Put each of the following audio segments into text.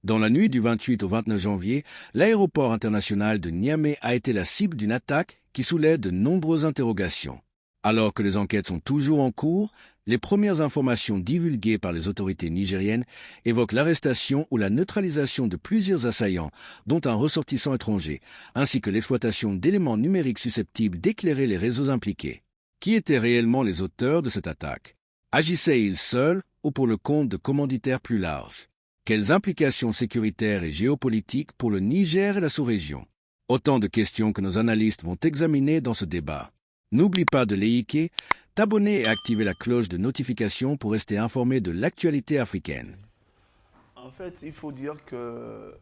Dans la nuit du 28 au 29 janvier, l'aéroport international de Niamey a été la cible d'une attaque qui soulève de nombreuses interrogations. Alors que les enquêtes sont toujours en cours, les premières informations divulguées par les autorités nigériennes évoquent l'arrestation ou la neutralisation de plusieurs assaillants, dont un ressortissant étranger, ainsi que l'exploitation d'éléments numériques susceptibles d'éclairer les réseaux impliqués. Qui étaient réellement les auteurs de cette attaque? Agissaient-ils seuls ou pour le compte de commanditaires plus larges? Quelles implications sécuritaires et géopolitiques pour le Niger et la sous-région? Autant de questions que nos analystes vont examiner dans ce débat. N'oublie pas de liker, t'abonner et activer la cloche de notification pour rester informé de l'actualité africaine. En fait, il faut dire que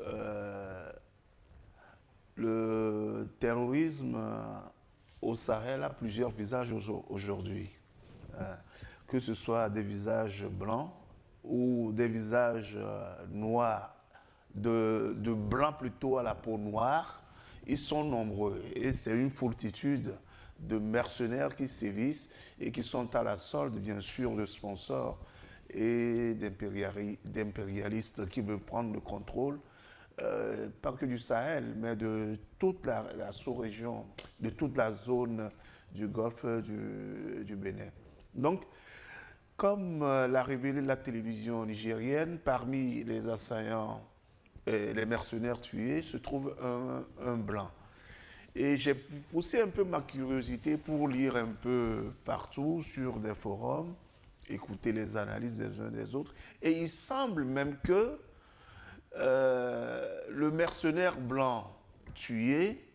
le terrorisme au Sahel a plusieurs visages aujourd'hui. Que ce soit des visages blancs ou des visages noirs, de blancs plutôt à la peau noire, ils sont nombreux. Et c'est une foultitude de mercenaires qui sévissent et qui sont à la solde, bien sûr, de sponsors et d'impérialistes qui veulent prendre le contrôle, pas que du Sahel, mais de toute la sous-région, de toute la zone du golfe du Bénin. Donc, comme l'a révélé la télévision nigérienne, parmi les assaillants et les mercenaires tués se trouve un blanc. Et j'ai poussé un peu ma curiosité pour lire un peu partout sur des forums, écouter les analyses des uns des autres. Et il semble même que le mercenaire blanc tué,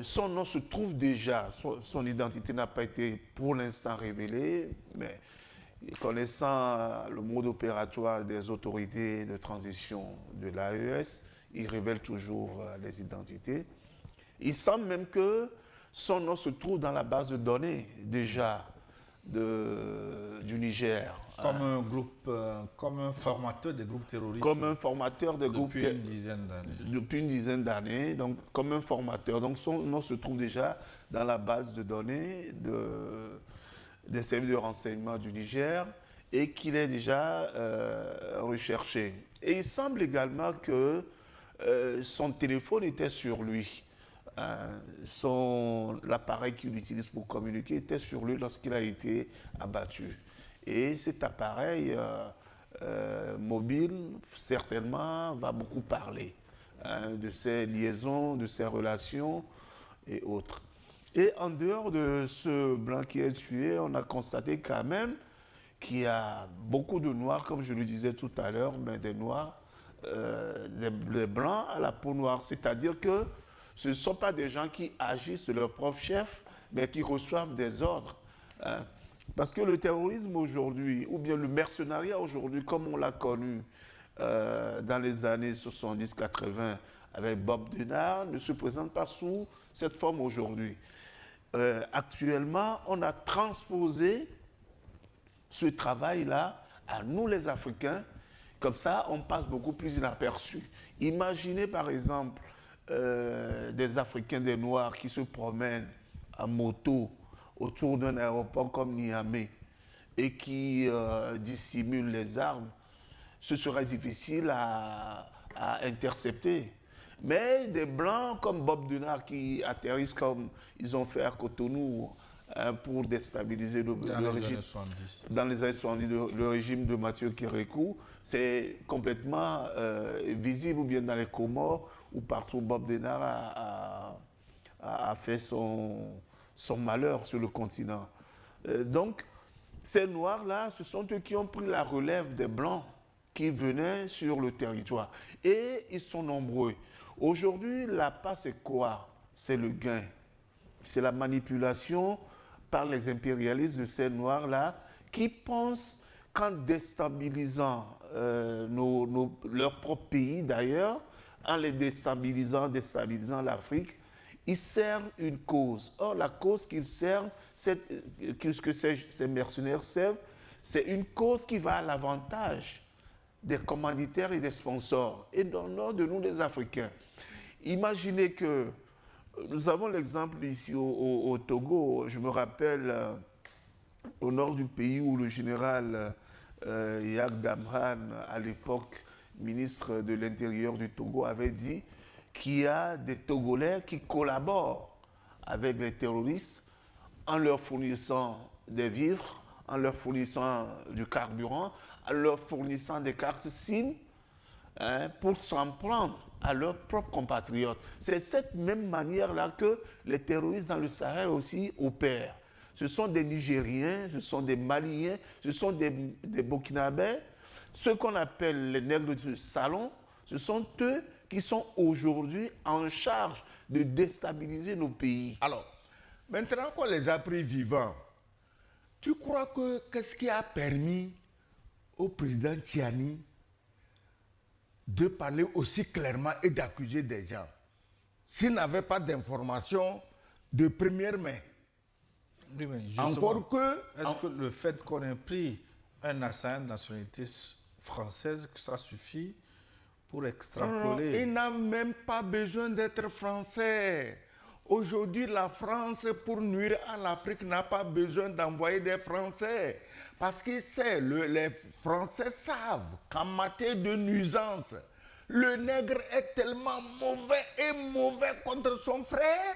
son nom se trouve déjà, son identité n'a pas été pour l'instant révélée, mais connaissant le mode opératoire des autorités de transition de l'AES, il révèle toujours les identités. Il semble même que son nom se trouve dans la base de données déjà du Niger. Comme un groupe, comme un formateur des groupes terroristes. Comme un formateur des groupes. Depuis une dizaine d'années. Depuis une dizaine d'années, donc comme un formateur. Donc son nom se trouve déjà dans la base de données des services de renseignement du Niger et qu'il est déjà recherché. Et il semble également que son téléphone était sur lui. L'appareil qu'il utilise pour communiquer était sur lui lorsqu'il a été abattu. Et cet appareil mobile, certainement, va beaucoup parler de ses liaisons, de ses relations et autres. Et en dehors de ce blanc qui est tué, on a constaté quand même qu'il y a beaucoup de noirs, comme je le disais tout à l'heure, mais des noirs, des blancs à la peau noire. C'est-à-dire que ce ne sont pas des gens qui agissent de leur propre chef, mais qui reçoivent des ordres. Parce que le terrorisme aujourd'hui, ou bien le mercenariat aujourd'hui, comme on l'a connu dans les années 70-80 avec Bob Denard, ne se présente pas sous cette forme aujourd'hui. Actuellement, on a transposé ce travail-là à nous les Africains. Comme ça, on passe beaucoup plus inaperçu. Imaginez par exemple des Africains, des Noirs qui se promènent en moto autour d'un aéroport comme Niamey et qui dissimulent les armes, ce serait difficile à intercepter. Mais des Blancs comme Bob Denard qui atterrissent comme ils ont fait à Cotonou pour déstabiliser le régime. Dans les années 70, le régime de Mathieu Kérékou, c'est complètement visible, ou bien dans les Comores, où partout Bob Denard a fait son malheur sur le continent. Donc, ces Noirs-là, ce sont eux qui ont pris la relève des Blancs qui venaient sur le territoire. Et ils sont nombreux. Aujourd'hui, la passe, c'est quoi? C'est le gain. C'est la manipulation par les impérialistes de ces Noirs-là qui pensent qu'en déstabilisant leur propre pays d'ailleurs, en les déstabilisant l'Afrique, ils servent une cause. Or, la cause qu'ils servent, que ces mercenaires servent, c'est une cause qui va à l'avantage des commanditaires et des sponsors, et non de nous les Africains. Imaginez que nous avons l'exemple ici au Togo, je me rappelle au nord du pays où le général Yak Damran, à l'époque, ministre de l'Intérieur du Togo, avait dit qu'il y a des Togolais qui collaborent avec les terroristes en leur fournissant des vivres, en leur fournissant du carburant, en leur fournissant des cartes SIM, pour s'en prendre à leurs propres compatriotes. C'est de cette même manière-là que les terroristes dans le Sahel aussi opèrent. Ce sont des Nigériens, ce sont des Maliens, ce sont des Burkinabés. Ceux qu'on appelle les nègres de salon, ce sont eux qui sont aujourd'hui en charge de déstabiliser nos pays. Alors, maintenant qu'on les a pris vivants, tu crois que qu'est-ce qui a permis au président Tiani de parler aussi clairement et d'accuser des gens s'il n'avait pas d'informations de première main? Oui, mais Encore que... Est-ce que le fait qu'on ait pris un assaillant de nationalité française, que ça suffit pour extrapoler? Non, il n'a même pas besoin d'être français. Aujourd'hui, la France, pour nuire à l'Afrique, n'a pas besoin d'envoyer des Français. Parce que les Français savent qu'en matière de nuisance, le nègre est tellement mauvais contre son frère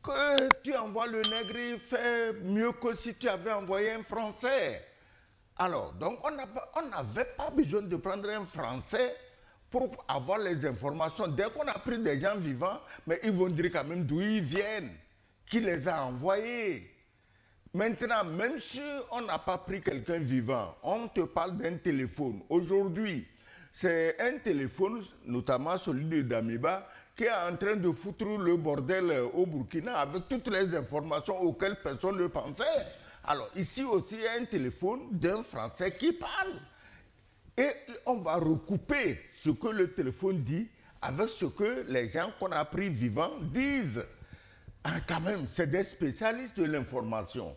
que tu envoies le nègre, il fait mieux que si tu avais envoyé un Français. Alors, donc, on n'avait pas besoin de prendre un Français pour avoir les informations. Dès qu'on a pris des gens vivants, mais ils vont dire quand même d'où ils viennent, qui les a envoyés. Maintenant, même si on n'a pas pris quelqu'un vivant, on te parle d'un téléphone. Aujourd'hui, c'est un téléphone, notamment celui de Damiba, qui est en train de foutre le bordel au Burkina avec toutes les informations auxquelles personne ne pensait. Alors, ici aussi, il y a un téléphone d'un Français qui parle. Et on va recouper ce que le téléphone dit avec ce que les gens qu'on a pris vivants disent. Ah, quand même, c'est des spécialistes de l'information.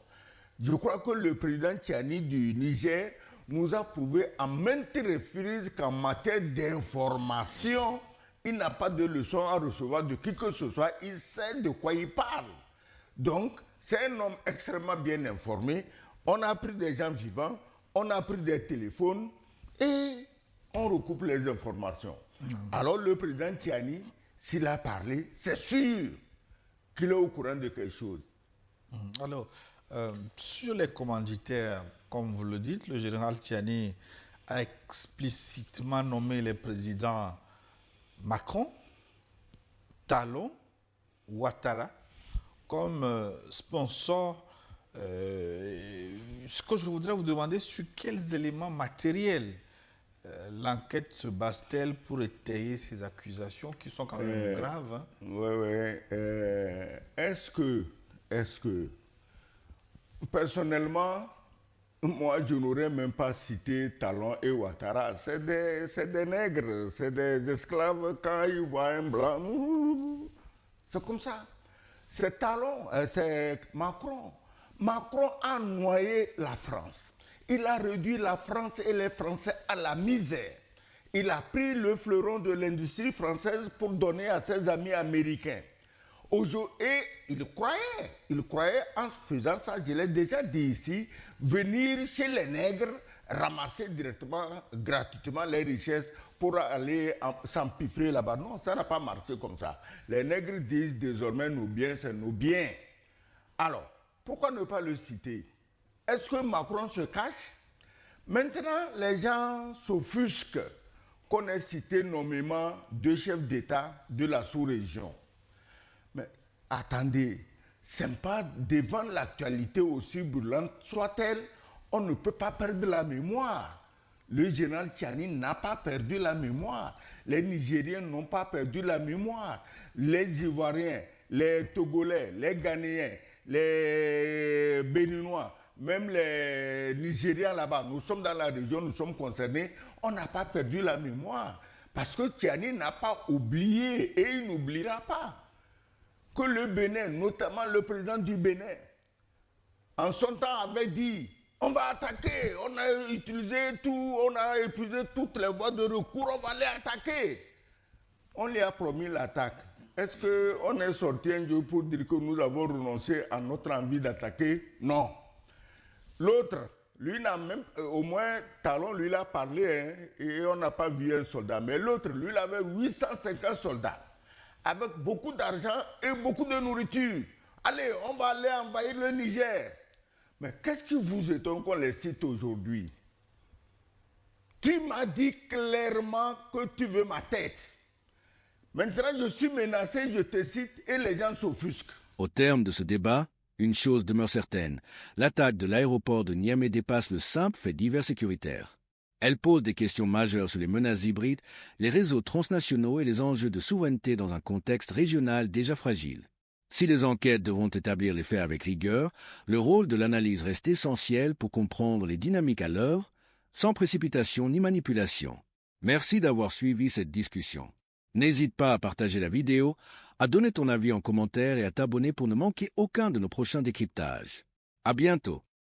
Je crois que le président Tiani du Niger nous a prouvé à maintes reprises qu'en matière d'information, il n'a pas de leçon à recevoir de qui que ce soit. Il sait de quoi il parle. Donc, c'est un homme extrêmement bien informé. On a pris des gens vivants, on a pris des téléphones et on recoupe les informations. Alors, le président Tiani, s'il a parlé, c'est sûr qu'il est au courant de quelque chose. Alors, sur les commanditaires, comme vous le dites, le général Tiani a explicitement nommé les présidents Macron, Talon, Ouattara comme sponsors. Ce que je voudrais vous demander, sur quels éléments matériels l'enquête se base-t-elle pour étayer ces accusations qui sont quand même graves, hein? Oui. Est-ce que, personnellement, moi, je n'aurais même pas cité Talon et Ouattara. C'est des nègres, c'est des esclaves. Quand ils voient un blanc, c'est comme ça. C'est Talon, c'est Macron. Macron a noyé la France. Il a réduit la France et les Français à la misère. Il a pris le fleuron de l'industrie française pour donner à ses amis américains. Et il croyait en faisant ça, je l'ai déjà dit ici, venir chez les nègres, ramasser directement, gratuitement les richesses pour aller s'empiffrer là-bas. Non, ça n'a pas marché comme ça. Les nègres disent désormais nos biens, c'est nos biens. Alors, pourquoi ne pas le citer? Est-ce que Macron se cache? Maintenant, les gens s'offusquent qu'on ait cité nommément 2 chefs d'État de la sous-région. Mais attendez, c'est pas devant l'actualité aussi brûlante soit-elle, on ne peut pas perdre la mémoire. Le général Tiani n'a pas perdu la mémoire. Les Nigériens n'ont pas perdu la mémoire. Les Ivoiriens, les Togolais, les Ghanéens, les Béninois, même les Nigériens là-bas, nous sommes dans la région, nous sommes concernés, on n'a pas perdu la mémoire. Parce que Tiani n'a pas oublié et il n'oubliera pas que le Bénin, notamment le président du Bénin, en son temps avait dit on va attaquer, on a épuisé toutes les voies de recours, on va aller attaquer. On lui a promis l'attaque. Est-ce qu'on est sorti un jour pour dire que nous avons renoncé à notre envie d'attaquer? Non. L'autre, Lui n'a même, au moins, Talon, lui, l'a parlé, hein, et on n'a pas vu un soldat. Mais l'autre, lui, il avait 850 soldats, avec beaucoup d'argent et beaucoup de nourriture. Allez, on va aller envahir le Niger. Mais qu'est-ce qui vous étonne qu'on les cite aujourd'hui? Tu m'as dit clairement que tu veux ma tête. Maintenant, je suis menacé, je te cite, et les gens s'offusquent. Au terme de ce débat, une chose demeure certaine. L'attaque de l'aéroport de Niamey dépasse le simple fait divers sécuritaire. Elle pose des questions majeures sur les menaces hybrides, les réseaux transnationaux et les enjeux de souveraineté dans un contexte régional déjà fragile. Si les enquêtes devront établir les faits avec rigueur, le rôle de l'analyse reste essentiel pour comprendre les dynamiques à l'œuvre, sans précipitation ni manipulation. Merci d'avoir suivi cette discussion. N'hésite pas à partager la vidéo, à donner ton avis en commentaire et à t'abonner pour ne manquer aucun de nos prochains décryptages. À bientôt.